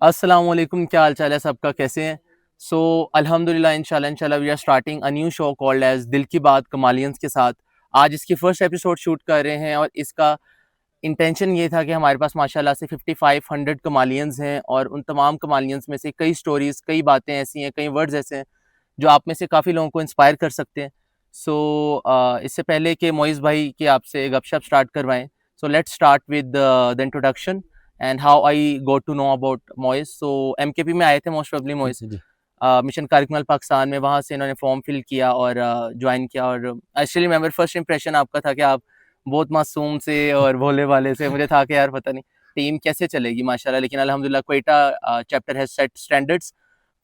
अस्सलाम वालेकुम, क्या हाल चाल है सबका, कैसे हैं? सो अल्हम्दुलिल्लाह, इंशाल्लाह we are starting a new show called as Dil Ki बात कमालियंस के साथ। आज इसकी फर्स्ट एपिसोड शूट कर रहे हैं और इसका इंटेंशन ये था कि हमारे पास माशाल्लाह से 5500 कमालियंस हैं और उन तमाम कमालियंस में से कई स्टोरीज, कई बातें ऐसी हैं, कई वर्ड्स ऐसे हैं जो आप में से काफ़ी लोगों को इंस्पायर कर सकते हैं। सो इससे पहले कि मोइज़ भाई की आपसे गपशप स्टार्ट करवाएं, so let's start with the introduction and how I got to know about Moiz. So MKP में आए थे most probably Moiz, ji. Mission Kargil Pakistan में, वहाँ से इन्होंने फॉर्म फिल किया और ज्वाइन किया। और एक्चुअली मेरा फर्स्ट इंप्रेशन आपका था कि आप बहुत मासूम से और भोले वाले से, मुझे था कि यार पता नहीं टीम कैसे चलेगी माशाल्लाह, लेकिन अल्हम्दुलिल्लाह Quetta chapter has set standards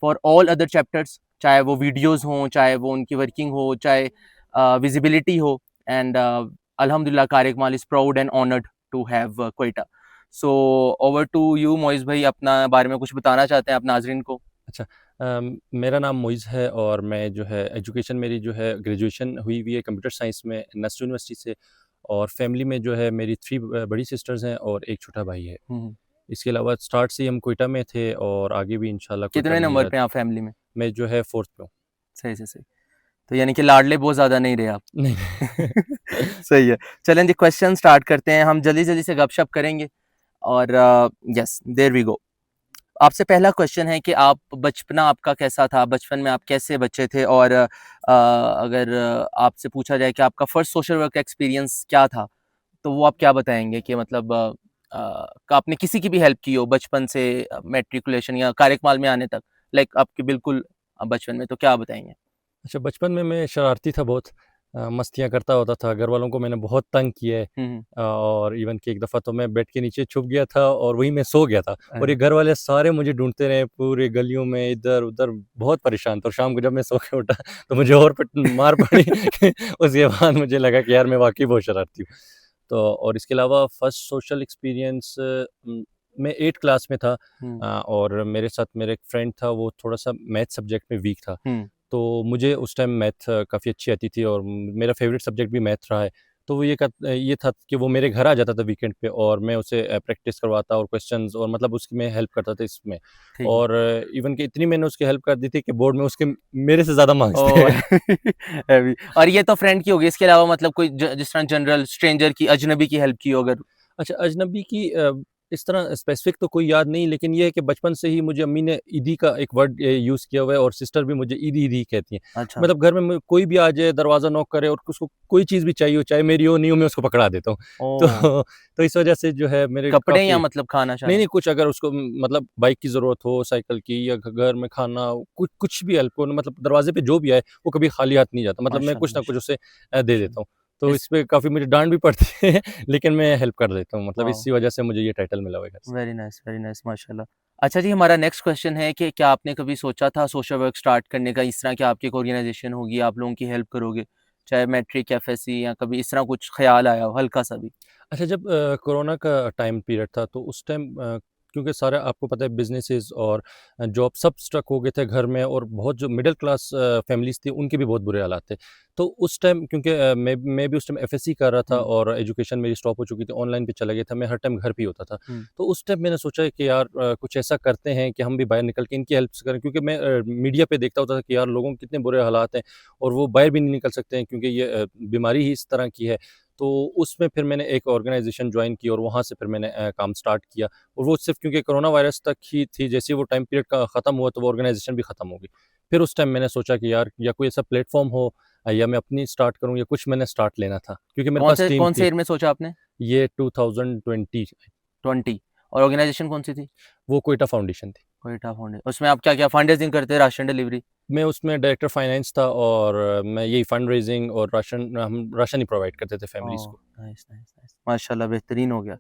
for all other chapters, चाहे वो वीडियोस हों, चाहे वो उनकी वर्किंग हो, चाहे विजिबिलिटी हो। एंड अल्हम्दुलिल्लाह Kar Ikmal is proud and honoured to have Quetta. So over to you Moiz भाई, अपना बारे में कुछ बताना चाहते हैं आप नाज़रीन को? अच्छा। मेरा नाम मोइज़ है और मैं जो है एजुकेशन मेरी जो है ग्रेजुएशन हुई हुई है कंप्यूटर साइंस में नस्ट यूनिवर्सिटी से। और फैमिली में जो है मेरी 3 बड़ी सिस्टर्स हैं और 1 छोटा भाई है। हुँ। इसके अलावा स्टार्ट से ही हम क्वेटा में थे और आगे भी इंशाल्लाह क्वेटा कितने में ही नंबर रह पे हैं आप फैमिली में? मैं जो है 4th पे हूँ। सही से सही। तो यानी कि लाडले बहुत ज़्यादा नहीं रहे आप। नहीं। सही है। चलें जी, क्वेश्चन स्टार्ट करते हैं। हम जल्दी-जल्दी से गपशप करेंगे और यस, देयर वी गो। आपसे पहला क्वेश्चन है कि आप बचपना आपका कैसा था? बचपन में आप कैसे बच्चे थे? और अगर आपसे पूछा जाए कि आपका फर्स्ट सोशल वर्क एक्सपीरियंस क्या था? तो वो आप क्या बताएँगे कि मतलब आपने किसी की भी हेल्प की हो बचपन से मैट्रिकुलेशन या कार्यकमाल में आने तक, लाइक आपके बिल्कुल बचपन में, तो क्या बताएँगे? अच्छा, बचपन में मैं शरारती था बहुत। मस्तियाँ करता होता था, घर वालों को मैंने बहुत तंग किया है। हुँ, हुँ। और इवन कि एक दफ़ा तो मैं बेड के नीचे छुप गया था और वहीं मैं सो गया था। और ये अरे! घर वाले सारे मुझे ढूँढते रहे पूरे गलियों में, इधर-उधर, बहुत परेशान था। और शाम को जब मैं सो के उठा तो मुझे और पिट मार पड़ी। उसके बाद मुझे लगा कि यार मैं वाक़ई बहुत शरारती हूँ। तो और इसके अलावा फर्स्ट सोशल एक्सपीरियंस मैं 8th क्लास में था। हुँ, और मेरे साथ मेरा एक फ्रेंड था, वो थोड़ा-सा मैथ सब्जेक्ट में वीक था। हुँ। तो मुझे उस टाइम मैथ काफ़ी अच्छी आती थी और मेरा फ़ेवरेट सब्जेक्ट भी मैथ रहा है। तो वो ये था कि वो मेरे घर आ जाता था वीकेंड पे और मैं उसे प्रैक्टिस करवाता और क्वेश्चंस और मतलब उसकी मैं हेल्प करता था इसमें। ठीक है। और इवन कि इतनी मैंने उसकी हेल्प कर दी थी कि बोर्ड में उसके मेरे से ज़्यादा मार्क्स थे। ओह! हैवी। और ये तो फ्रेंड की हो गई, इसके अलावा मतलब कोई जिस तरह जनरल स्ट्रेंजर की, अजनबी की हेल्प की हो अगर? अच्छा, अजनबी की इस तरह स्पेसिफ़िक तो कोई याद नहीं, लेकिन ये है कि बचपन से ही मुझे अम्मी ने ईदी का एक वर्ड यूज़ किया हुआ है और सिस्टर भी मुझे ईदी ईदी कहती हैं। अच्छा। मतलब घर में कोई भी आ जाए, दरवाज़ा नॉक करे और उसको कोई चीज़ भी चाहिए हो, चाहे मेरी हो नहीं हो, मैं उसको पकड़ा देता हूँ। ओह! तो इस वज़ह से जो है मेरे कपड़े या काफ़ी मतलब नहीं, खाना-शाना? नहीं, कुछ अगर उसको मतलब बाइक की ज़रूरत हो, साइकिल की या घर में खाना, कुछ कुछ भी हेल्प हो, मतलब दरवाज़े पे जो भी आए, वो कभी खाली हाथ नहीं जाता। मतलब मैं कुछ माशाल्लाह, ना कुछ उसे दे देता हूँ। तो माशाल्लाह। इस पे काफ़ी मुझे डाँट भी पड़ती है, लेकिन मैं हेल्प कर देता हूँ। मतलब वाओ! इसी वजह से मुझे ये टाइटल मिला हुआ है घर से। वेरी नाइस माशाल्लाह। अच्छा जी, हमारा नेक्स्ट क्वेश्चन है कि क्या आपने कभी सोचा था सोशल वर्क स्टार्ट करने का, इस तरह की आपकी एक ऑर्गेनाइज़ेशन होगी, आप लोगों की हेल्प करोगे, चाहे मैट्रिक, एफएससी या कभी इस तरह कुछ ख़्याल आया हो हल्का-सा भी? अच्छा, जब कोरोना का टाइम पीरियड था तो उस टाइम क्योंकि सारा आपको पता है बिज़नेसेस और जॉब सब स्ट्रक हो गए थे घर में और बहुत जो मिडिल क्लास फैमिलीज़ थी उनके भी बहुत बुरे हालात थे। तो उस टाइम क्योंकि मैं भी उस टाइम एफएससी कर रहा था हुँ, और एजुकेशन मेरी स्टॉप हो चुकी थी, ऑनलाइन पे चला गया था, मैं हर टाइम घर पे ही होता था। हुँ। तो उस टाइम मैंने सोचा कि यार कुछ ऐसा करते हैं कि हम भी बाहर निकल के इनकी हेल्प करें, क्योंकि मैं मीडिया पे देखता होता था कि यार लोगों के कितने बुरे हालात हैं और वो बाहर भी नहीं निकल सकते हैं क्योंकि ये बीमारी ही इस तरह की है। तो उसमें फिर मैंने एक ऑर्गेनाइज़ेशन जॉइन की और वहाँ से फिर मैंने काम स्टार्ट किया। और वो सिर्फ़ क्योंकि कोरोना वायरस तक ही थी, जैसे ही वो टाइम पीरियड का ख़त्म हुआ तो वो ऑर्गेनाइज़ेशन भी ख़त्म हो गई। फिर उस टाइम मैंने सोचा कि यार या कोई ऐसा प्लेटफ़ॉर्म हो या मैं अपनी स्टार्ट करूँ या कुछ मैंने स्टार्ट लेना था, क्योंकि मेरे पास टीम कौन से थी। ईयर में सोचा आपने? ये 2020 20। और ऑर्गेनाइज़ेशन कौन-सी थी? वो क्वेटा फाउंडेशन थी। क्वेटा फाउंडे उसमें आप क्या-क्या फंड रेज़िंग करते हैं, राशन डिलीवरी? मैं उसमें डायरेक्टर फाइनेंस था और मैं यही फंड रेज़िंग और राशन हम राशन ही प्रोवाइड करते थे फैमिलीज़ ओह! को। नाइस। माशाल्लाह, बेहतरीन हो गया।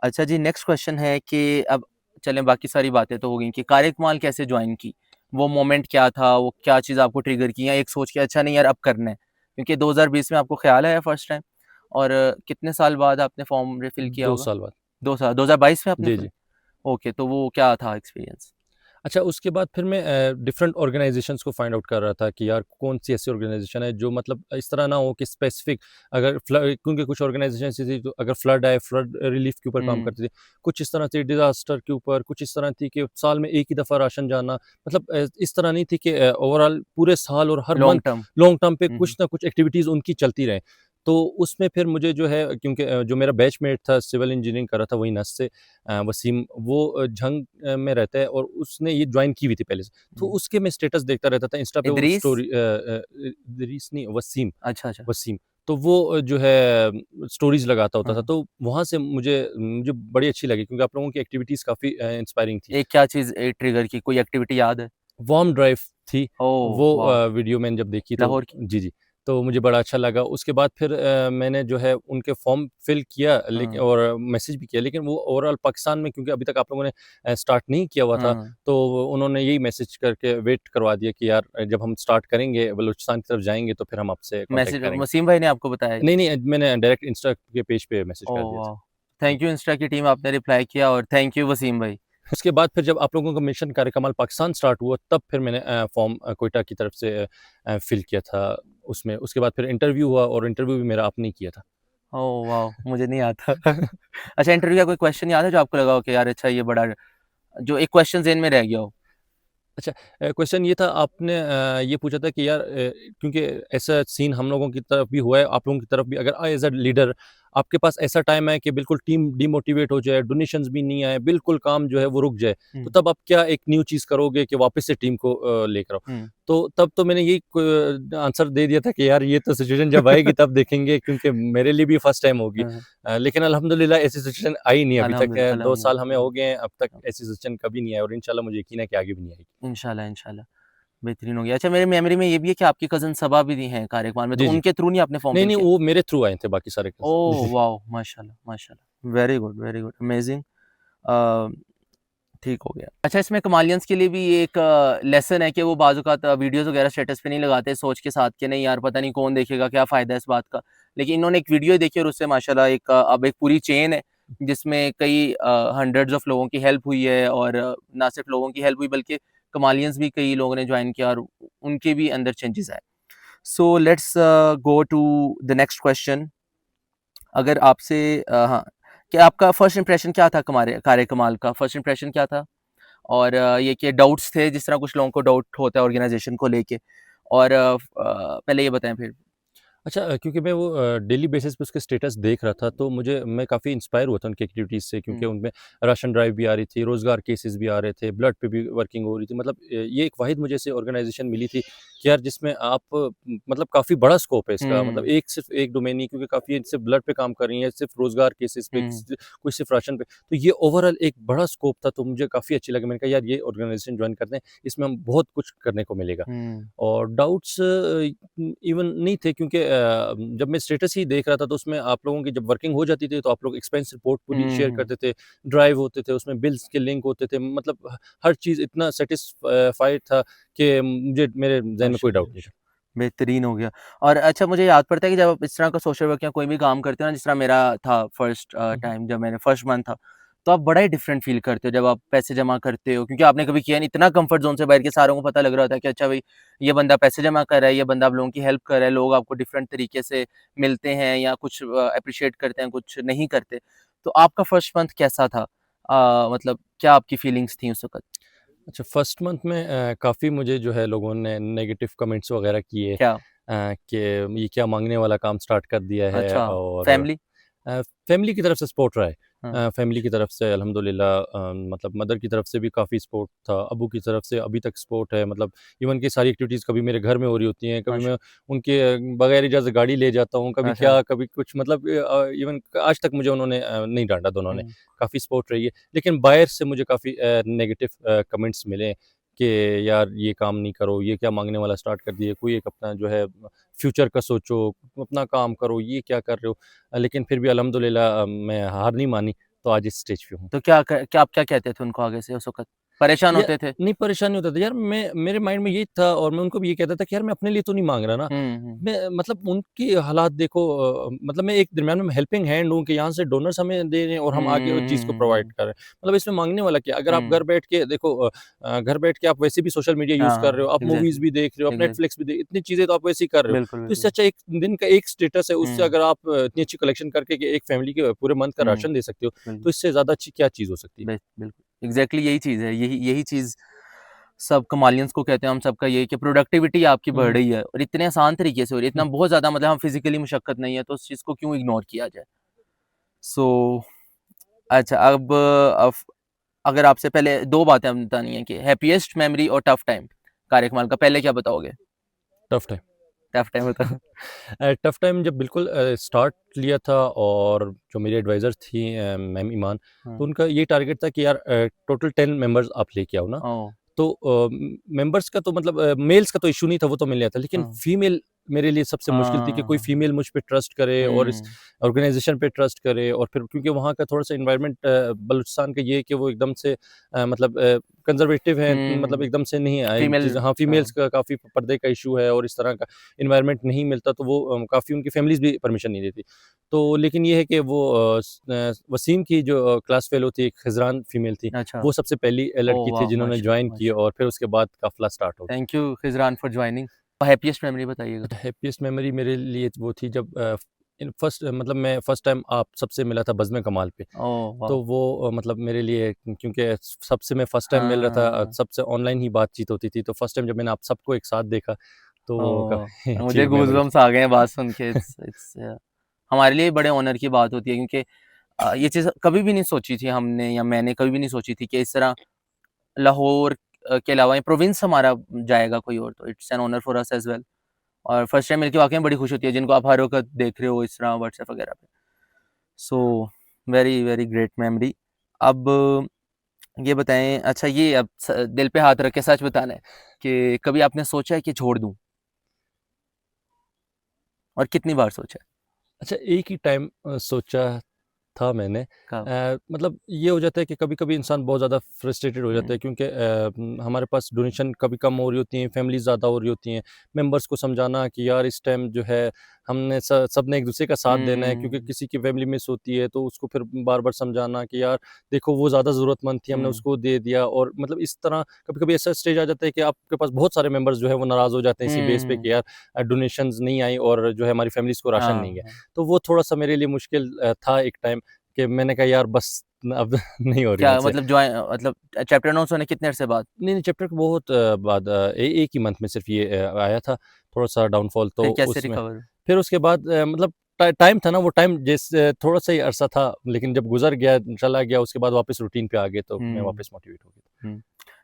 अच्छा जी, नेक्स्ट क्वेश्चन है कि अब चलें, बाकी सारी बातें तो हो गई कि कार-ए-कमाल कैसे जॉइन की? वो मोमेंट क्या था? वो क्या चीज़ आपको ट्रिगर की, या एक सोच के अच्छा नहीं यार अब करना है? क्योंकि 2020 में आपको ख़्याल आया फर्स्ट टाइम, और कितने साल बाद आपने फॉर्म रिफ़िल किया 2 होगा? साल बाद। 2 साल, 2022 में आपने जी, फिल? जी। ओके, तो वो क्या था एक्सपीरियंस? अच्छा, उसके बाद फिर मैं डिफरेंट ऑर्गेनाइजेशंस को फाइंड आउट कर रहा था कि यार कौन सी ऐसी ऑर्गेनाइजेशन है जो मतलब इस तरह ना हो कि स्पेसिफिक, अगर क्योंकि कुछ ऑर्गेनाइजेशन ऐसी थी तो अगर फ्लड आए, फ्लड रिलीफ के ऊपर काम हुँ, करती थी, कुछ इस तरह थी डिजास्टर के ऊपर, कुछ इस तरह थी कि साल में एक ही दफ़ा राशन जाना, मतलब इस तरह नहीं थी कि ओवरऑल पूरे साल और हर month long term. Long term पे हुँ, कुछ हुँ। ना कुछ एक्टिविटीज़ उनकी चलती रहे। तो उसमें फिर मुझे जो है, क्योंकि जो मेरा बैचमेट था सिविल इंजीनियरिंग कर रहा था वही नस से, वसीम, वो झंग में रहता है और उसने ये ज्वाइन की हुई थी पहले से। तो हुँ। उसके मैं स्टेटस देखता रहता था इंस्टा पे, वो इदरीस? स्टोरी इदरीस नहीं, वसीम, अच्छा, अच्छा। वसीम। तो वो जो है स्टोरीज़ लगाता होता था, हाँ। तो वहाँ से मुझे मुझे बड़ी अच्छी लगी क्योंकि आप लोगों की एक्टिविटीज़ काफ़ी इंस्पायरिंग थी। एक क्या चीज़ ट्रिगर की, कोई एक्टिविटी याद है? वार्म ड्राइव थी, ओह वो वाओ! वीडियो मैंने जब देखी तो लाहौर की? जी, जी। तो मुझे बड़ा अच्छा लगा। उसके बाद फिर मैंने जो है उनके फॉर्म फिल किया, हाँ, और मैसेज भी किया, लेकिन वो ओवरऑल पाकिस्तान में, क्योंकि अभी तक आप लोगों ने स्टार्ट नहीं किया हुआ था, हाँ। तो उन्होंने यही मैसेज करके वेट करवा दिया कि यार जब हम स्टार्ट करेंगे, बलूचिस्तान की तरफ जाएँगे तो फिर हम आपसे कॉन्टैक्ट मैसेज करेंगे। वसीम भाई ने आपको बताया? नहीं, नहीं, मैंने डायरेक्ट इंस्टा के पेज पे मैसेज कर ओह दिया था। वाओ! थैंक यू इंस्टा की टीम, आपने रिप्लाई किया और थैंक यू वसीम भाई। उसके बाद फिर जब आप लोगों का मिशन कार्यकमाल पाकिस्तान स्टार्ट हुआ, तब फिर मैंने फॉर्म क्वेटा की तरफ से फिल किया था उसमें। उसके बाद फिर इंटरव्यू हुआ और इंटरव्यू भी मेरा आपने ही किया था। Oh wow! मुझे नहीं आता। अच्छा, इंटरव्यू का कोई क्वेश्चन याद है जो आपको लगा हो कि यार अच्छा ये बड़ा, जो एक क्वेश्चन ज़हन में रह गया हो? अच्छा, क्वेश्चन ये था, आपने ये पूछा था कि यार क्योंकि ऐसा सीन हम लोगों की तरफ भी हुआ है, आप लोगों की तरफ भी, अगर एज़ अ लीडर आपके पास ऐसा टाइम है कि बिल्कुल टीम डिमोटिवेट हो जाए, डोनेशंस भी नहीं आए, बिल्कुल काम जो है वो रुक जाए, तो हुँ, तब आप क्या एक न्यू चीज़ करोगे कि वापस से टीम को लेकर आओ? हुँ। तो तब तो मैंने यही आंसर दे दिया था कि यार ये तो सिचुएशन जब आएगी तब देखेंगे, क्योंकि मेरे लिए भी फर्स्ट टाइम होगी। हाँ, लेकिन अल्हम्दुलिल्लाह ऐसी सिचुएशन आई नहीं अभी तक, अल्हम्दुलिल्लाह, 2 साल हमें हो अल्हम्दुलिल्लाह। गए हैं, अब तक ऐसी सिचुएशन कभी नहीं आई और इंशाल्लाह मुझे यकीन है कि आगे भी नहीं आएगी। इंशाल्लाह, इंशाल्लाह। बेहतरीन हो गया। अच्छा, मेरी मेमोरी में ये भी है कि आपकी कज़िन सबा भी हैं कार्यक्रम में, तो जी, जी। उनके थ्रू नहीं आपने फॉर्म नहीं, फिल नहीं, किया? वो मेरे थ्रू आए थे बाकी सारे केस। जी, ओह जी। वाओ! माशाल्लाह, माशाल्लाह। Very good, amazing. अ, ठीक हो गया। अच्छा, इसमें कमालियंस के लिए भी एक लेसन है कि वो बाज़ औक़ात वीडियोज़ वग़ैरह स्टेटस पे नहीं लगाते सोच के साथ कि नहीं यार पता नहीं कौन देखेगा, क्या फ़ायदा है इस बात का। लेकिन इन्होंने एक वीडियो देखी और उससे माशाल्लाह एक अब एक पूरी चेन है जिसमें कई हंड्रेड्स ऑफ लोगों की हेल्प हुई है और ना सिर्फ़ लोगों की हेल्प हुई बल्कि कमालियंस भी कई लोगों ने जॉइन किया और उनके भी अंदर चेंजेज़ आए। So let's go to the next question. अगर आपसे हाँ, कि आपका फर्स्ट इंप्रेशन क्या था कमारे कार्य कमाल का? फर्स्ट इंप्रेशन क्या था? और ये कि डाउट्स थे जिस तरह कुछ लोगों को डाउट होता है ऑर्गेनाइज़ेशन को लेके और पहले ये बताएँ फिर? अच्छा, क्योंकि मैं वो डेली बेसिस पे उसके स्टेटस देख रहा था, तो मैं काफ़ी इंस्पायर हुआ था उनकी एक्टिविटीज़ से, क्योंकि हुँ, उनमें राशन ड्राइव भी आ रही थी, रोज़गार केसेस भी आ रहे थे, ब्लड पे भी वर्किंग हो रही थी। मतलब ये एक वाहिद मुझे ऐसी ऑर्गेनाइज़ेशन मिली थी कि यार जिसमें आप मतलब काफ़ी बड़ा स्कोप है इसका, मतलब हुँ, एक सिर्फ़ एक डोमेन नहीं, क्योंकि काफ़ी सिर्फ़ ब्लड पे काम कर रही है, सिर्फ़ रोज़गार केसेस पे, हुँ, कोई सिर्फ़ राशन पे। तो ये ओवरऑल एक बड़ा स्कोप था, तो मुझे काफ़ी अच्छी लगी। मैंने कहा यार ये ऑर्गेनाइज़ेशन जॉइन करते हैं, इसमें हम बहुत कुछ करने को मिलेगा। हुँ, और डाउट्स इवन नहीं थे, क्योंकि जब मैं स्टेटस ही देख रहा था तो उसमें आप लोगों की जब वर्किंग हो जाती थी तो आप लोग एक्सपेंस रिपोर्ट पूरी शेयर हुँ, करते थे, ड्राइव होते थे, उसमें बिल्स के लिंक होते थे, मतलब हर चीज़ इतना सेटिस्फाइड था कि मुझे मेरे ज़हन में कोई माशाल्लाह, डाउट नहीं था। माशाल्लाह। बेहतरीन हो गया। और अच्छा, मुझे याद पड़ता है कि जब आप इस तरह का सोशल वर्क या कोई भी काम करते हो ना, जिस तरह मेरा था फर्स्ट हुँ, हुँ। टाइम जब मैंने फर्स्ट मंथ था, तो आप बड़ा ही डिफरेंट फ़ील करते हो जब आप पैसे जमा करते हो क्योंकि आपने कभी किया नहीं, इतना कम्फर्ट ज़ोन से बाहर के सारों को पता लग रहा होता है कि अच्छा भई, ये बंदा पैसे जमा कर रहा है, ये बंदा आप लोगों की हेल्प कर रहा है, लोग आपको डिफरेंट तरीके से मिलते हैं या कुछ एप्रिशिएट करते हैं, कुछ नहीं करते। तो आपका फर्स्ट मंथ कैसा था? मतलब क्या आपकी फीलिंग्स थी उस वक़्त? अच्छा, फर्स्ट मंथ में काफ़ी मुझे जो है लोगों ने नेगेटिव कमेंट्स वगैरह किए, क्या? कि ये क्या माँगने वाला काम स्टार्ट कर दिया है, अच्छा, और फैमिली? फैमिली की तरफ से सपोर्ट रहा है। हाँ, फैमिली की तरफ से अल्हम्दुलिल्लाह, मतलब मदर की तरफ से भी काफ़ी सपोर्ट था, अब्बू की तरफ से अभी तक सपोर्ट है, मतलब इवन कि सारी एक्टिविटीज़ कभी मेरे घर में हो रही होती हैं, कभी माशा मैं उनके बगैर इजाज़त गाड़ी ले जाता हूँ, कभी माशाअल्लाह। क्या, कभी कुछ, मतलब इवन आज तक मुझे उन्होंने नहीं डाँटा दोनों ने, हुँ, काफ़ी सपोर्ट रही है। लेकिन बाहर से मुझे काफ़ी नेगेटिव कमेंट्स मिले कि यार ये काम नहीं करो, ये क्या माँगने वाला स्टार्ट कर दिए, कोई एक अपना जो है फ्यूचर का सोचो, अपना काम करो, ये क्या कर रहे हो? लेकिन फिर भी अल्हम्दुलिल्लाह मैं हार नहीं मानी, तो आज इस स्टेज पे हूँ। तो क्या आप क्या कहते थे उनको आगे से उस वक़्त? परेशान या होते थे? नहीं परेशान नहीं होता था यार, मैं मेरे माइंड में यही था और मैं उनको भी ये कहता था कि यार मैं अपने लिए तो नहीं माँग रहा ना। हुँ। मैं मतलब उनकी हालात देखो, मतलब मैं एक दरमियान में हेल्पिंग हैंड हूँ कि यहाँ से डोनर्स हमें दे रहे हैं और हम आगे उस चीज़ को प्रोवाइड हुँ। कर रहे हैं। मतलब इसमें माँगने वाला क्या है? अगर आप घर हुँ। बैठ के देखो, घर बैठ के आप वैसे भी सोशल मीडिया यूज़ कर रहे हो, हाँ, आप मूवीज़ एग्ज़ैक्टली, भी देख रहे हो, आप एग्ज़ैक्ट नेटफ्लिक्स भी दे इतनी चीज़ें तो आप वैसे ही कर रहे हो। बिल्कुल, तो इससे बिल्कुल। अच्छा एक दिन का एक स्टेटस है, उससे हुँ, अगर आप इतनी अच्छी कलेक्शन करके कि एक फैमिली के पूरे मंथ का हुँ, राशन दे सकते हो, बिल्कुल। तो इससे ज़्यादा अच्छी क्या चीज़ हो सकती है? बिल्कुल, एग्ज़ैक्टली यही चीज़ है। यही यही चीज़ सब कमालियंस को कहते हैं हम सबका यही कि प्रोडक्टिविटी आपकी बढ़ हुँ। रही है और इतने आसान तरीके से हो रही है, हुँ। इतना बहुत ज़्यादा मतलब हम फिज़िकली मुशक्कत नहीं है, तो उस चीज़ को क्यों इग्नोर किया जाए? सो अच्छा अब अगर आपसे पहले 2 बातें हम बतानी है कि हैप्पीएस्ट मेमोरी और टफ टाइम कार्यकमाल का, पहले क्या बताओगे? Tough time. टफ टाइम बताओ। टफ टाइम जब बिल्कुल स्टार्ट लिया था और जो मेरी एडवाइज़र थी मैम ईमान, तो हुँ, उनका ये टारगेट था कि यार टोटल 10 मेंबर्स आप लेके आओ ना। ओह! तो मेंबर्स का तो मतलब मेल्स का तो इश्यू नहीं था, वो तो मिल जाता, लेकिन हाँ, फीमेल मेरे लिए सबसे मुश्किल थी कि कोई हाँ, फीमेल मुझ पे ट्रस्ट करे और इस हुँ, ऑर्गेनाइज़ेशन पे ट्रस्ट करे। और फिर क्योंकि वहाँ का थोड़ा-सा एनवायरनमेंट बलूचिस्तान का ये है कि वो एकदम से मतलब कंज़र्वेटिव है, मतलब हुँ, एकदम से नहीं आए फीमेल चीज़ें। हाँ, फीमेल्स हाँ, का काफ़ी पर्दे का इश्यू है और इस तरह का एनवायरनमेंट नहीं मिलता, तो वो काफ़ी उनकी फैमिलीज़ भी परमिशन नहीं देती। तो लेकिन ये है कि वो वसीम की जो क्लास फेलो थी, एक खिज़रान फीमेल थी, अच्छा, वो सबसे पहली ओह लड़की थी वाह! जिन्होंने जॉइन की माशाल्लाह। और फिर उसके बाद काफ़िला स्टार्ट हो गया। Thank you Khizran for joining. Happiest memory बताइएगा। हैप्पीएस्ट मेमोरी मेरे लिए वो थी जब इन फर्स्ट मतलब मैं फर्स्ट टाइम आप सबसे मिला था बज़्म कमाल पे। ओह वाह! तो वो मतलब मेरे लिए क्योंकि सबसे मैं फर्स्ट टाइम मिल रहा था, हाँ, सबसे ऑनलाइन ही बातचीत होती थी, तो फर्स्ट टाइम जब मैंने आप सबको एक साथ देखा, तो वो ओह! काफ़ी मुझे अच्छी मेमोरी थी। गूज़बम्प्स आ गए हैं बात सुन के। इट्स हमारे लिए बड़े ऑनर की बात होती है क्योंकि ये चीज़ कभी भी नहीं सोची थी हमने या मैंने कभी भी नहीं सोची थी कि इस तरह लाहौर के अलावा ये प्रोविंस हमारा जाएगा कोई और, तो it's an honour for us as well. और फर्स्ट टाइम मिलके वाक़ई में बड़ी खुशी होती है जिनको आप हर वक़्त देख रहे हो इस तरह व्हाट्सएप वगैरह पे। So very, very great memory. अब ये बताएँ अच्छा ये अब दिल पे हाथ रख के सच बताना है कि कभी आपने सोचा है कि छोड़ दूँ और कितनी बार सोचा है? अच्छा, एक ही टाइम सोचा था मैंने। कब? मतलब ये हो जाता है कि कभी-कभी इंसान बहुत ज़्यादा फ्रस्ट्रेटेड हो जाता हुँ, है क्योंकि हमारे पास डोनेशन कभी कम हो रही होती हैं, फैमिली ज़्यादा हो रही होती हैं। मेंबर्स को समझाना कि यार इस टाइम जो है हमने सबने एक-दूसरे का साथ देना है, क्योंकि हुँ, किसी की फैमिली मिस होती है तो उसको फिर बार-बार समझाना कि यार देखो वो ज़्यादा ज़रूरतमंद थी, हमने हुँ, उसको दे दिया। और मतलब इस तरह कभी-कभी ऐसा स्टेज आ जाता है कि आपके पास बहुत सारे मेंबर्स जो है वो नाराज़ हो जाते हैं इसी बेस पे हुँ, कि यार डोनेशंस नहीं आई और जो है हमारी फैमिलीज़ को राशन नहीं हाँ, गया। हाँ। तो वो थोड़ा-सा मेरे लिए मुश्किल था एक टाइम कि मैंने कहा यार बस अब नहीं हो रही क्या मुझसे। मतलब मतलब चैप्टर अनाउंस होने कितने अरसे बाद? नहीं, नहीं चैप्टर के बहुत बाद एक ही मंथ में सिर्फ़ ये आया था, थोड़ा-सा डाउनफॉल तो फिर कैसे उसमें। रिकवर? फिर उसके बाद मतलब टाइम था ना, वो टाइम थोड़ा-सा ही अरसा था, लेकिन जब गुज़र गया, चला गया, उसके बाद वापस रूटीन पे आ गए तो मैं हुँ, वापस मोटिवेट हो गया। हुँ।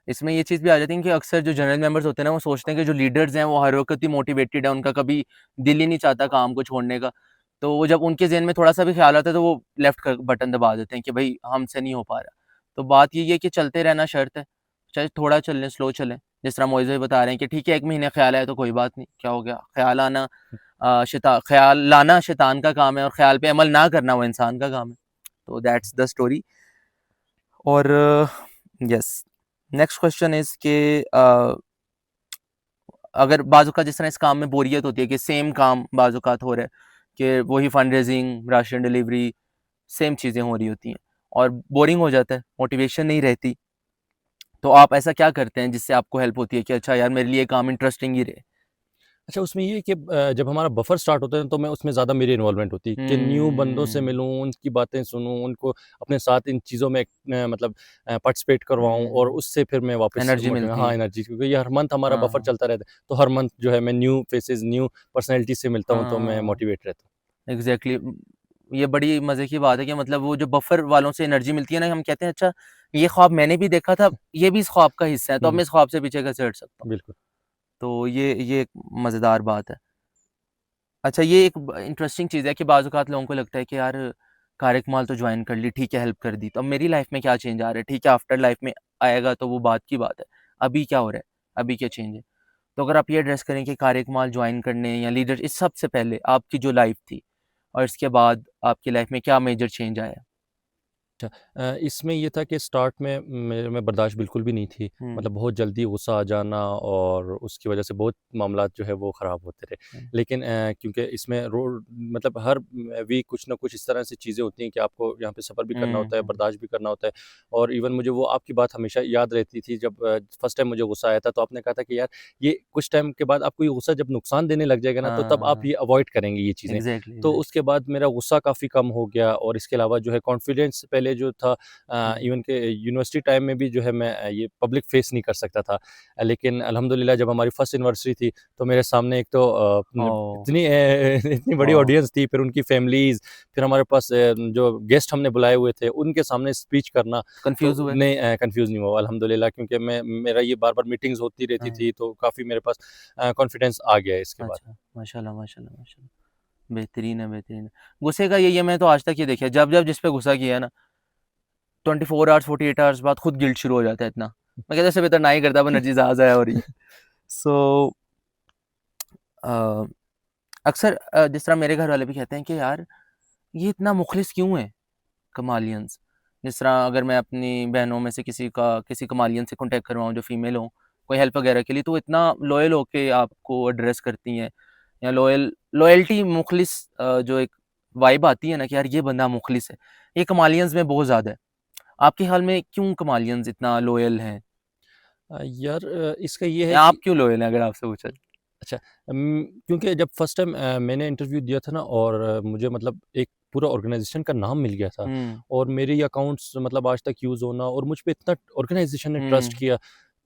इसमें ये चीज़ भी आ जाती है कि अक्सर जो जनरल मेंबर्स होते हैं ना, वो सोचते हैं कि जो लीडर्स हैं, वो हर वक़्त ही मोटिवेटेड है, उनका कभी दिल ही नहीं चाहता काम को छोड़ने का। तो वो जब उनके ज़हन में थोड़ा-सा भी ख़्याल आता है, तो वो लेफ्ट का बटन दबा देते हैं कि भई हमसे नहीं हो पा रहा। तो बात यही है कि चलते रहना शर्त है, चाहे थोड़ा चलें, स्लो चलें। जिस तरह मोइज़ भाई बता रहे हैं कि ठीक है 1 महीने ख़्याल आया तो कोई बात नहीं, क्या हो गया? ख़्याल लाना शैतान का काम है और ख़्याल पे अमल ना करना वो इंसान का काम है। तो दैट्स द स्टोरी। और यस, नेक्स्ट क्वेश्चन इज़ कि अगर बाज़-औक़ात जिस तरह इस काम में बोरियत होती है कि सेम काम बाज़-औक़ात हो रहा है कि वही fund raising, ration delivery, same चीज़ें हो रही होती हैं और बोरिंग हो जाता है, मोटिवेशन नहीं रहती। तो आप ऐसा क्या करते हैं जिससे आपको हेल्प होती है कि अच्छा यार मेरे लिए ये काम इंटरेस्टिंग ही रहे? अच्छा, उसमें ये है कि जब हमारा बफर स्टार्ट होता है तो मैं उसमें ज़्यादा मेरी इन्वॉल्वमेंट होती है कि न्यू बंदों से हुँ, मिलूँ, उनकी बातें सुनूँ, उनको अपने साथ इन चीज़ों में मतलब पार्टिसिपेट करवाऊँ और हुँ, उससे फिर मैं वापस एनर्जी मिलती हाँ, है। एनर्जी, क्योंकि ये हर मंथ हमारा हाँ, बफर हाँ। चलता रहता है। तो हर मंथ जो है मैं न्यू फेसेस, न्यू पर्सनैलिटी से मिलता हूँ तो मैं हाँ, मोटिवेट रहता हूँ। एग्ज़ैक्टली ये बड़ी मज़े की बात है कि मतलब वो जो बफ़र वालों से एनर्जी मिलती है ना, हम कहते हैं अच्छा ये ख्वाब मैंने भी देखा था, ये भी इस ख्वाब का हिस्सा है, तो अब हुँ, मैं इस ख्वाब से पीछे कैसे हट सकता हूँ? बिल्कुल। तो ये एक मज़ेदार बात है। अच्छा ये एक ब इंटरेस्टिंग चीज़ है कि बाज़ औक़ात लोगों को लगता है कि यार कार्यकमाल तो जॉइन कर ली, ठीक है हेल्प कर दी, तो अब मेरी लाइफ़ में क्या चेंज आ रहा है? ठीक है आफ्टर लाइफ़ में आएगा तो वो बात की बात है। अभी क्या हो रहा है? अभी क्या चेंज है? तो अगर आप ये एड्रेस करें कि कार्यकमाल जॉइन करने या लीडर इस सब से पहले आपकी जो लाइफ़ थी और इसके बाद आपकी लाइफ़ में क्या मेजर चेंज आया? इसमें ये था कि स्टार्ट में मेरे में बर्दाश्त बिल्कुल भी नहीं थी। हुँ, मतलब बहुत जल्दी गुस्सा आ जाना और उसकी वजह से बहुत मामलात जो है वो ख़राब होते रहे। हुँ। लेकिन क्योंकि इसमें मतलब हर वीक कुछ ना कुछ इस तरह से चीज़ें होती हैं कि आपको यहाँ पे सफ़र भी करना हुँ, होता है, हुँ। बर्दाश्त भी करना होता है। और इवन मुझे वो आपकी बात हमेशा याद रहती थी जब फर्स्ट टाइम मुझे गुस्सा आया था, तो आपने कहा था कि यार ये कुछ टाइम के बाद आपको ये गुस्सा जब नुकसान देने लग जाएगा ना, तो तब आप हाँ, ये अवॉइड करेंगे ये चीज़ें। एग्ज़ैक्टली, तो एग्ज़ैक्टली। उसके बाद मेरा गुस्सा काफ़ी कम हो गया और इसके अलावा जो है कॉन्फिडेंस पहले जो था हुँ। इवन के यूनिवर्सिटी टाइम में भी जो है मैं ये पब्लिक फेस नहीं कर सकता था। लेकिन अल्हम्दुलिल्लाह जब हमारी फर्स्ट एनिवर्सरी थी, तो मेरे सामने एक तो ओह! इतनी इतनी बड़ी वाओ! ऑडियंस थी, फिर उनकी फैमिलीज़, फिर हमारे पास जो गेस्ट हमने बुलाए हुए थे, उनके सामने स्पीच करना, तो कन्फ्यूज़ हुए? नहीं कन्फ्यूज़ नहीं हुआ अल्हम्दुलिल्लाह क्योंकि मेरा ये बार-बार मीटिंग्स होती रहती हाँ, थी, तो काफ़ी मेरे पास कॉन्फिडेंस आ गया है इसके बाद। अच्छा। माशाल्लाह, माशाल्लाह, माशाल्लाह। बेहतरीन है, बेहतरीन है। गुस्से का यही है, मैं तो आज तक ये देखा है, जब-जब जिस पे गुस्सा किया है ना, 24 आवर्स, 48 आवर्स बाद खुद गिल्ट शुरू हो जाता है इतना। मैं कहता इससे बेहतर ना ही करता, अब एनर्जी ज़ाया हो रही है। सो अ, अक्सर जिस तरह मेरे घर वाले भी कहते हैं कि यार, ये इतना मुखलिस क्यों है कमालियंस? जिस तरह अगर मैं अपनी बहनों में से किसी कमालियन से कॉन्टैक्ट करवाऊँ जो फीमेल हो, कोई हेल्प वगैरह के लिए, तो वो इतना लॉयल होके आपको एड्रेस करती हैं, या लॉयल्टी मुखलिस जो एक वाइब आती है ना कि यार ये बंदा मुखलिस है, ये कमालियंस में बहुत ज़्यादा है। आपके ख्याल में क्यों कमालियंस इतना लॉयल हैं? यार इसका ये है या आप कि क्यों लॉयल हैं अगर आपसे पूछा जाए? अच्छा क्योंकि जब फर्स्ट टाइम मैंने इंटरव्यू दिया था ना और मुझे मतलब एक पूरा ऑर्गेनाइजेशन का नाम मिल गया था हुँ, और मेरे ये अकाउंट्स मतलब आज तक यूज़ होना और मुझ पे इतना ऑर्गेनाइजेशन ने ट्रस्ट हुँ, किया,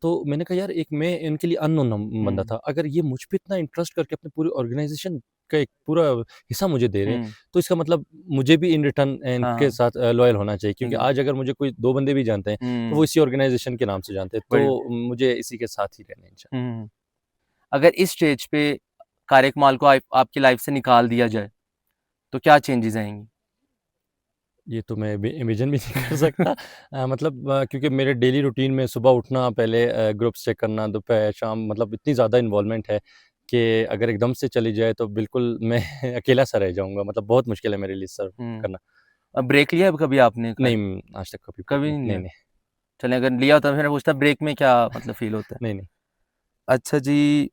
तो मैंने कहा यार एक मैं इनके लिए अननोन बंदा हुँ, था, अगर ये मुझ पे इतना इंटरेस्ट करके अपने पूरी ऑर्गेनाइजेशन का एक पूरा हिस्सा मुझे दे रहे हैं, हुँ, तो इसका मतलब मुझे भी इन रिटर्न हाँ, इनके हाँ, साथ लॉयल होना चाहिए, क्योंकि एग्ज़ैक्ट आज अगर मुझे कोई 2 बंदे भी जानते हैं, तो वो हुँ, इसी ऑर्गेनाइजेशन के नाम से जानते हैं, वही तो मुझे इसी के साथ ही रहना है इंशाल्लाह। हुँ। अगर इस स्टेज पे कार्यकमाल को आपकी लाइफ़ से निकाल दिया जाए, तो क्या चेंजेज़ आएँगी? ये तो मैं इमेजिन भी नहीं कर सकता। मतलब क्योंकि मेरे डेली रूटीन में सुबह उठना, पहले ग्रुप्स चेक करना, दोपहर, शाम, मतलब इतनी ज़्यादा इन्वॉल्वमेंट है कि अगर एकदम से चली जाए तो बिल्कुल मैं अकेला-सा रह जाऊँगा। मतलब बहुत मुश्किल है मेरे लिए सर्व हुँ। करना। ब्रेक लिया है कभी आपने नहीं, आज तक कभी ब्रेक कभी नहीं, नहीं नहीं, लिया? नहीं, चलें अगर लिया होता तो फिर मैं पूछता ब्रेक में क्या मतलब फ़ील होता है? नहीं, नहीं। अच्छा जी,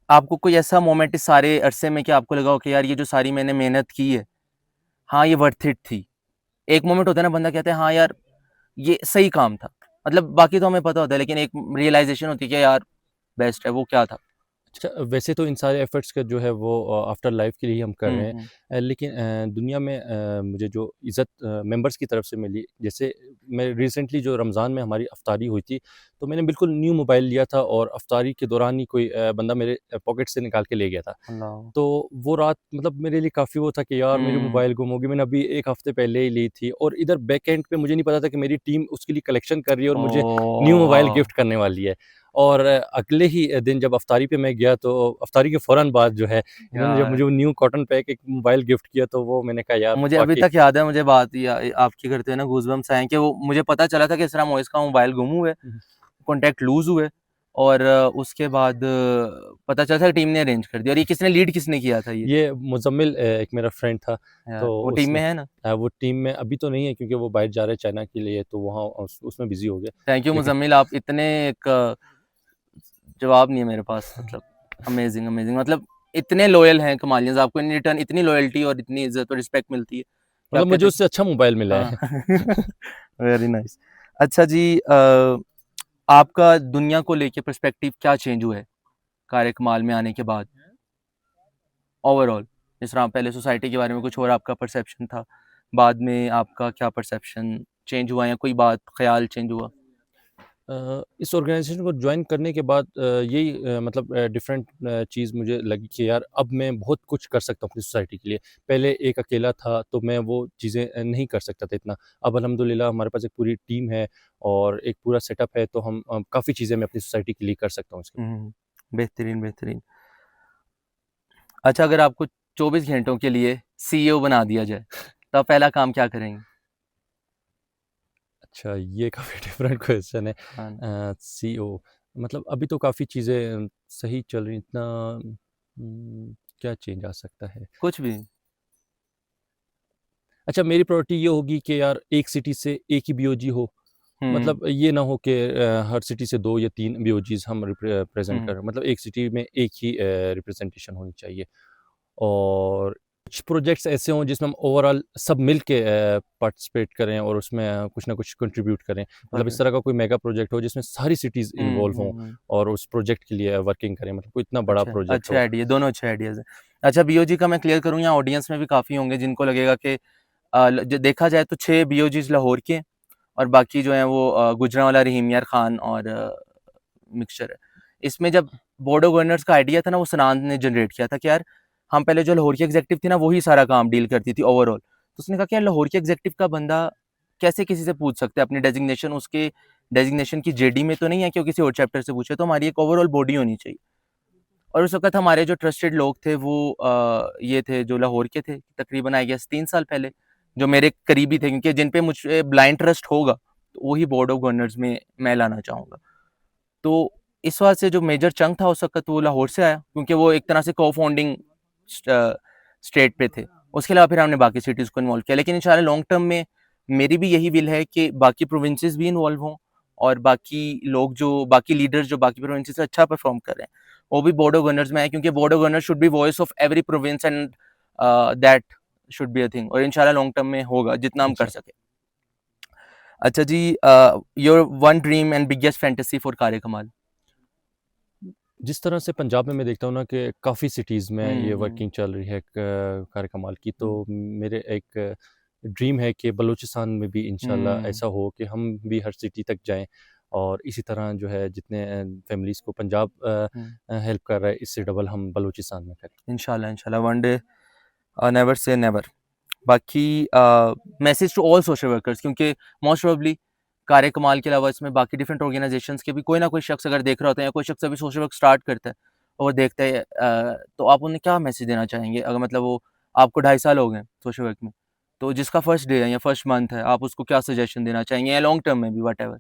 आपको कोई ऐसा मोमेंट इस सारे अरसे में कि आपको लगा हो कि यार ये जो सारी मैंने मेहनत की है, हाँ, ये वर्थ इट थी। एक मोमेंट होता है ना बंदा कहता है हाँ यार, ये सही काम था। मतलब बाकी तो हमें पता होता है लेकिन एक रियलाइज़ेशन होती है कि यार बेस्ट है, वो क्या था? अच्छा, वैसे तो इन सारे एफ़र्ट्स का जो है वो आफ्टर लाइफ़ के लिए ही हम कर रहे हुँ, हैं। हुँ, लेकिन दुनिया में मुझे जो इज़्ज़त मेंबर्स की तरफ से मिली, जैसे मैं रिसेंटली जो रमज़ान में हमारी इफ्तारी हुई थी, तो मैंने बिल्कुल न्यू मोबाइल लिया था और इफ्तारी के दौरान ही कोई बंदा मेरे पॉकेट से निकाल के ले गया था। अल्लाह तो वो रात मतलब मेरे लिए काफ़ी वो था कि यार मेरी हुँ, मोबाइल गुम हो गई, मैंने अभी 1 हफ़्ते पहले ही ली थी और इधर बैक एंड पे मुझे नहीं पता था कि मेरी टीम उसके लिए कलेक्शन कर रही है और मुझे न्यू मोबाइल ओह! गिफ्ट करने वाली है। और अगले ही दिन जब अफ्तारी पे मैं गया, तो अफ्तारी के फ़ौरन बाद जो है इन्होंने जब यार मुझे वो न्यू कॉटन पैक एक मोबाइल गिफ्ट किया, तो वो मैंने कहा यार मुझे अभी वाक़ई। तक याद है मुझे बात या आपकी करते हुए ना गूज़बम्प्स आए हैं कि वो मुझे पता चला था कि इस तरह मोइज़ का मोबाइल गुम हुआ है, हुँ, कॉन्टैक्ट लूज़ हुए और उसके बाद पता चला था टीम ने अरेंज कर दिया और ये किसने लीड किसने किया था ये? ये मुज़म्मिल एक मेरा फ्रेंड था, यार तो वो टीम में उसने है ना? वो टीम में अभी तो नहीं है क्योंकि वो बाहर जा रहा है चाइना के लिए, तो वहाँ उसमें बिज़ी हो गया। थैंक यू लेकिन मुज़म्मिल आप इतने एक जवाब नहीं है मेरे पास मतलब अमेज़िंग, अमेज़िंग मतलब इतने लॉयल हैं कमालियंस आपको इन रिटर्न इतनी लॉयल्टी और इतनी इज़्ज़त और रिस्पेक्ट मिलती है कि मतलब आप मुझे कहते हैं उससे अच्छा मोबाइल मिला हाँ है। वेरी नाइस अच्छा जी आपका दुनिया को लेके पर्सपेक्टिव क्या चेंज हुआ है कार्यकमाल में आने के बाद ओवरऑल जिस तरह पहले सोसाइटी के बारे में कुछ और आपका परसेप्शन था बाद में आपका क्या परसेप्शन चेंज हुआ या कोई बात ख्याल चेंज हुआ इस ऑर्गेनाइज़ेशन को जॉइन करने के बाद यही मतलब डिफरेंट चीज़ मुझे लगी कि यार अब मैं बहुत कुछ कर सकता हूँ अपनी सोसाइटी के लिए। पहले एक अकेला था तो मैं वो चीज़ें नहीं कर सकता था इतना। अब अल्हम्दुलिल्लाह हमारे पास एक पूरी टीम है और एक पूरा सेटअप है, तो हम काफ़ी चीज़ें मैं अपनी सोसाइटी के लिए कर सकता हूँ इसके बाद। बेहतरीन बेहतरीन अच्छा अगर आपको 24 घंटों के लिए सीईओ बना दिया जाए तो आप पहला काम क्या करेंगे अच्छा, ये काफ़ी डिफरेंट क्वेश्चन है। हाँ सीईओ मतलब अभी तो काफ़ी चीज़ें सही चल रही, इतना क्या चेंज आ सकता है? कुछ भी अच्छा, मेरी प्रायोरिटी ये होगी कि यार एक सिटी से एक ही बीओजी हो, हम्म मतलब ये ना हो कि हर सिटी से 2 या 3 बीओजीज़ हम प्रेज़ेंट हम्म कर, मतलब एक सिटी में एक ही रिप्रेजेंटेशन होनी चाहिए। और कुछ प्रोजेक्ट्स ऐसे हों जिसमें हम ओवरऑल सब मिल के पार्टिसिपेट करें और उसमें कुछ ना कुछ कंट्रीब्यूट करें। मतलब इस परफेक्ट। तरह का कोई मेगा प्रोजेक्ट हो जिसमें सारी सिटीज़ इन्वॉल्व हों हम्म। और उस प्रोजेक्ट के लिए वर्किंग करें, मतलब कोई इतना बड़ा अच्छा, प्रोजेक्ट अच्छे हो। आइडिया, दोनों अच्छे आइडियाज़ हैं। अच्छा, बीओजी का मैं क्लियर करूँ, यहाँ ऑडियंस में भी काफ़ी होंगे जिनको लगेगा कि देखा जाए तो 6 बीओजीज़ लाहौर के हैं और बाकी जो हैं वो गुजरांवाला, रहीम यार खान और मिक्सचर है। इसमें जब बोर्ड ऑफ गवर्नर्स का आइडिया था ना, वो सनान ने जनरेट किया था कि यार हम पहले जो लाहौर की एग्जेक्टिव थी ना, वही सारा काम डील करती थी ओवरऑल। तो उसने कहा कि यार लाहौर की एग्जेक्टिव का बंदा कैसे किसी से पूछ सकते हैं अपनी डेजिग्नेशन, उसके डेजिग्नेशन की जेडी में तो नहीं है कि वो किसी और चैप्टर से पूछे, तो हमारी एक ओवरऑल बॉडी होनी चाहिए। और उस वक़्त हमारे जो ट्रस्टेड लोग थे वो ये थे जो लाहौर के थे, तकरीबन आई गेस 3 साल पहले, जो मेरे करीबी थे, क्योंकि जिन पे मुझे ब्लाइंड ट्रस्ट होगा, तो वही बोर्ड ऑफ गवर्नर्स में मैं लाना चाहूँगा। तो इस वजह से जो मेजर चंक था उस वक़्त वो लाहौर से आया, क्योंकि वो एक तरह से को-फाउंडिंग स्टेट पे थे। उसके अलावा फिर हमने बाकी सिटीज़ को इन्वॉल्व किया, लेकिन इंशाल्लाह लॉन्ग टर्म में मेरी भी यही विल है कि बाकी प्रोविंसेस भी इन्वॉल्व हों और बाकी लोग जो बाकी लीडर्स जो बाकी प्रोविंसेस से अच्छा परफॉर्म कर रहे हैं, वो भी बोर्ड ऑफ गवर्नर्स में आए, क्योंकि board of governors should be voice of every province and that should be a thing, और इंशाल्लाह लॉन्ग टर्म में होगा जितना हम कर अच्छा। सके। अच्छा जी, your one dream and biggest fantasy for Karya Kamal. जिस तरह से पंजाब में मैं देखता हूँ ना कि काफ़ी सिटीज़ में ये हम्म वर्किंग चल रही है कार्य कमाल की, हम्म तो मेरे एक ड्रीम है कि बलूचिस्तान में भी इंशाल्लाह हम्म ऐसा हो कि हम भी हर सिटी तक जाएं और इसी तरह जो है जितने फैमिलीज़ को पंजाब हम्म। हेल्प कर रहा है, इससे डबल हम बलूचिस्तान में करें। इंशाल्लाह इंशाल्लाह one day, never say never. बाकी message to all social workers, क्योंकि मोस्ट प्रोबेबली कार्य कमाल के अलावा इसमें बाकी डिफरेंट ऑर्गेनाइजेशंस के भी कोई ना कोई शख्स अगर देख रहा होता है, या कोई शख्स अभी सोशल वर्क स्टार्ट करता है और देखता है, तो आप उन्हें क्या मैसेज देना चाहेंगे? अगर मतलब वो आपको 2.5 साल हो गए सोशल वर्क में, तो जिसका फर्स्ट डे है या फर्स्ट मंथ है, आप उसको क्या सजेशन देना चाहेंगे, या लॉन्ग टर्म में भी वट एवर?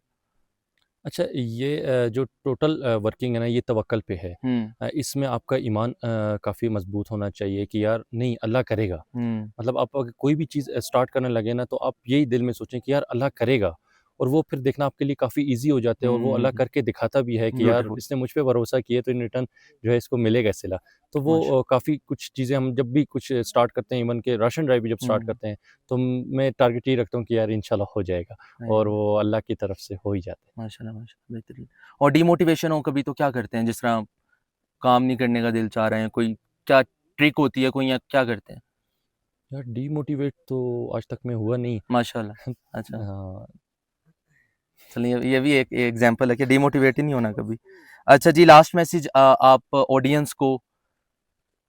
अच्छा, ये जो टोटल वर्किंग है ना, ये तवक्कल पे है। हम्म इसमें आपका ईमान काफ़ी मजबूत होना चाहिए कि यार नहीं, अल्लाह करेगा। हम्म मतलब आप अगर कोई भी चीज़ स्टार्ट करने लगे ना, तो आप यही दिल में सोचें कि यार अल्लाह करेगा, और वो फिर देखना आपके लिए काफ़ी ईज़ी हो जाता है और वो अल्लाह करके दिखाता भी है कि यार ब्यूटीफुल। इसने मुझ पे भरोसा किया, तो इन रिटर्न जो है इसको मिलेगा सिला। तो वो माशा काफ़ी कुछ चीज़ें हम जब भी कुछ स्टार्ट करते हैं, इवन के राशन ड्राइव भी जब स्टार्ट हम्म करते हैं, तो मैं टारगेट यही रखता हूँ कि यार इंशाल्लाह हो जाएगा, और नहीं, वो अल्लाह की तरफ से हो ही जाता है। माशाल्लाह माशाल्लाह, बेहतरीन। और डीमोटिवेशन हो कभी तो क्या करते हैं, जिस तरह काम नहीं करने का दिल चाह रहे हैं, कोई क्या ट्रिक होती है कोई, या क्या करते हैं? यार डीमोटिवेट तो आज तक मैं हुआ नहीं। माशाल्लाह। अच्छा, हाँ। चलिए ये भी एक एग्जांपल है कि डिमोटिवेट ही नहीं होना कभी। अच्छा जी, लास्ट मैसेज आप ऑडियंस को,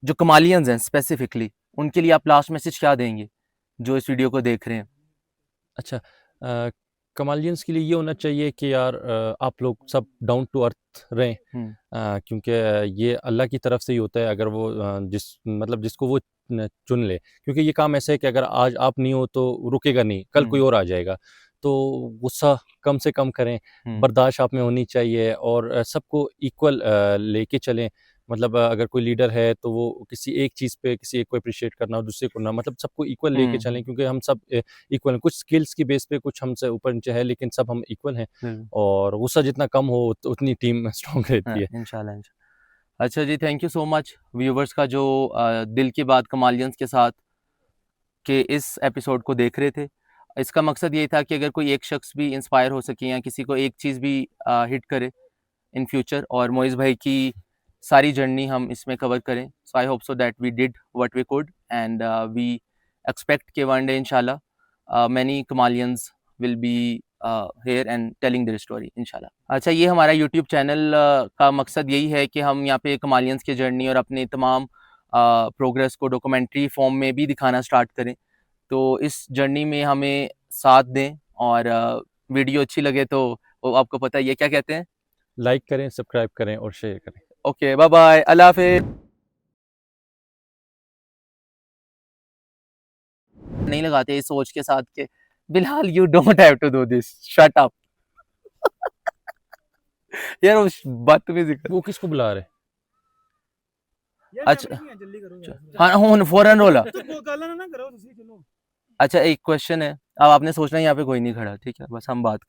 जो कमालियंस हैं स्पेसिफिकली, उनके लिए आप लास्ट मैसेज क्या देंगे जो इस वीडियो को देख रहे हैं? अच्छा, कमालियंस के लिए ये होना चाहिए कि यार आप लोग सब डाउन टू अर्थ रहें, हम्म क्योंकि ये अल्लाह की तरफ से ही होता है, अगर वो मतलब जिसको वो चुन ले, क्योंकि ये काम ऐसा है कि अगर आज आप नहीं हो तो रुकेगा नहीं, कल कोई हम्म और आ जाएगा। तो गुस्सा कम से कम करें, हम्म बर्दाश्त आप में होनी चाहिए, और सबको इक्वल लेके चलें। मतलब अगर कोई लीडर है तो वो किसी एक चीज़ पे किसी एक को अप्रिशिएट करना और दूसरे को ना, मतलब सबको इक्वल लेके चलें, क्योंकि हम सब इक्वल हैं। कुछ स्किल्स की बेस पे कुछ हमसे ऊपर-नीचे है, लेकिन सब हम इक्वल हैं, बिल्कुल। और गुस्सा जितना कम हो उतनी टीम स्ट्रॉन्ग हाँ, रहती है। इंशाल्लाह इंशाल्लाह। अच्छा जी, thank you so much viewers का, जो दिल की बात कमालियंस के साथ के इस एपिसोड को देख रहे थे। इसका मकसद ये था कि अगर कोई एक शख्स भी इंस्पायर हो सके, या किसी को एक चीज़ भी हिट करे इन फ्यूचर, और मोइज़ भाई की सारी जर्नी हम इसमें कवर करें। So I hope so that we did what we could, and we expect कि वन डे इंशाल्लाह many Kamalians will be here and telling their story इंशाल्लाह। अच्छा, ये हमारा यूट्यूब चैनल का मकसद यही है कि हम यहाँ पे कमालियंस की जर्नी और अपने तमाम प्रोग्रेस को डॉक्यूमेंट्री फॉर्म में भी दिखाना स्टार्ट करें। तो इस जर्नी में हमें साथ दें, और वीडियो अच्छी लगे तो वो आपको पता है ये क्या कहते हैं। लाइक करें, सब्सक्राइब करें और शेयर करें। ओके, बाय बाय, अल्लाह हाफिज़। नहीं लगाते इस सोच के साथ कि बिलहाल you don't have to do this, shut up. यार वो बदतमीजी कर। वो किसको बुला रहे? अच्छा, हाँ हुन फौरन रोला। अच्छा एक क्वेश्चन है, अब आपने सोचना है यहाँ पे कोई नहीं खड़ा, ठीक है? बस हम बात